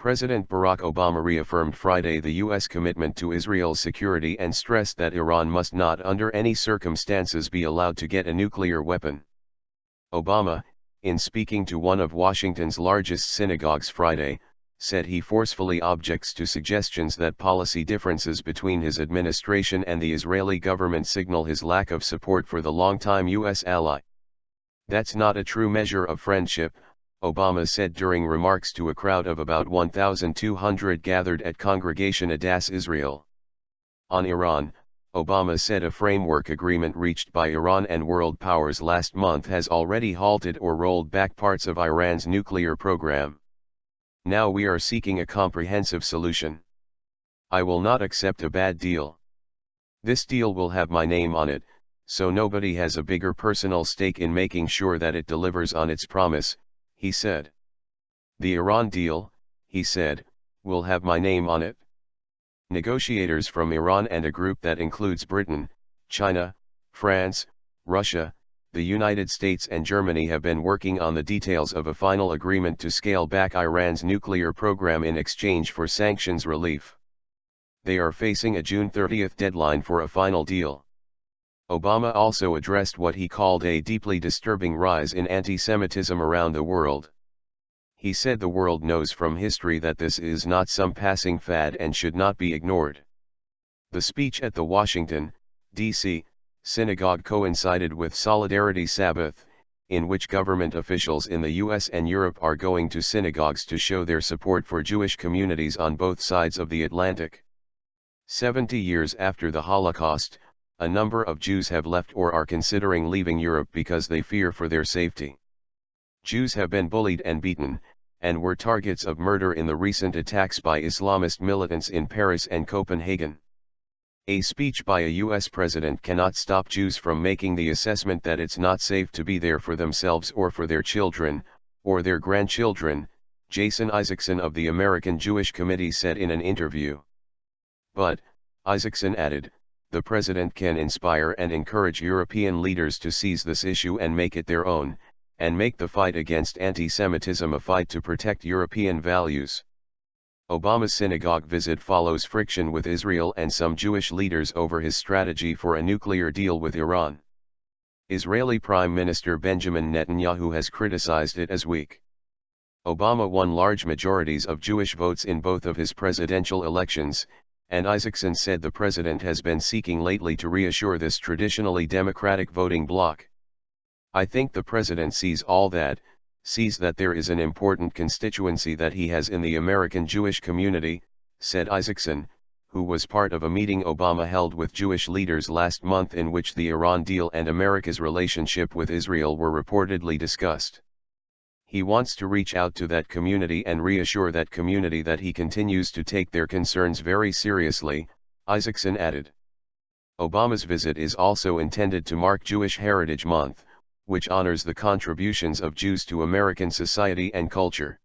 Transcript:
President Barack Obama reaffirmed Friday the U.S. commitment to Israel's security and stressed that Iran must not under any circumstances be allowed to get a nuclear weapon. Obama, in speaking to one of Washington's largest synagogues Friday, said he forcefully objects to suggestions that policy differences between his administration and the Israeli government signal his lack of support for the longtime U.S. ally. "That's not a true measure of friendship," Obama said during remarks to a crowd of about 1,200 gathered at Congregation Adass Israel. On Iran, Obama said a framework agreement reached by Iran and world powers last month has already halted or rolled back parts of Iran's nuclear program. "Now we are seeking a comprehensive solution. I will not accept a bad deal. This deal will have my name on it, so nobody has a bigger personal stake in making sure that it delivers on its promise," he said. "The Iran deal," he said, "will have my name on it." Negotiators from Iran and a group that includes Britain, China, France, Russia, the United States and Germany have been working on the details of a final agreement to scale back Iran's nuclear program in exchange for sanctions relief. They are facing a June 30 deadline for a final deal. Obama also addressed what he called a deeply disturbing rise in anti-Semitism around the world. He said the world knows from history that this is not some passing fad and should not be ignored. The speech at the Washington, D.C., synagogue coincided with Solidarity Sabbath, in which government officials in the U.S. and Europe are going to synagogues to show their support for Jewish communities on both sides of the Atlantic. 70 years after the Holocaust, a number of Jews have left or are considering leaving Europe because they fear for their safety. Jews have been bullied and beaten, and were targets of murder in the recent attacks by Islamist militants in Paris and Copenhagen. A speech by a U.S. president cannot stop Jews from making the assessment that it's not safe to be there for themselves or for their children, or their grandchildren, Jason Isaacson of the American Jewish Committee said in an interview. But, Isaacson added, the president can inspire and encourage European leaders to seize this issue and make it their own, and make the fight against anti-Semitism a fight to protect European values. Obama's synagogue visit follows friction with Israel and some Jewish leaders over his strategy for a nuclear deal with Iran. Israeli Prime Minister Benjamin Netanyahu has criticized it as weak. Obama won large majorities of Jewish votes in both of his presidential elections, and Isaacson said the president has been seeking lately to reassure this traditionally Democratic voting bloc. "I think the president sees all that, sees that there is an important constituency that he has in the American Jewish community," said Isaacson, who was part of a meeting Obama held with Jewish leaders last month in which the Iran deal and America's relationship with Israel were reportedly discussed. He wants to reach out to that community and reassure that community that he continues to take their concerns very seriously, Isaacson added. Obama's visit is also intended to mark Jewish Heritage Month, which honors the contributions of Jews to American society and culture.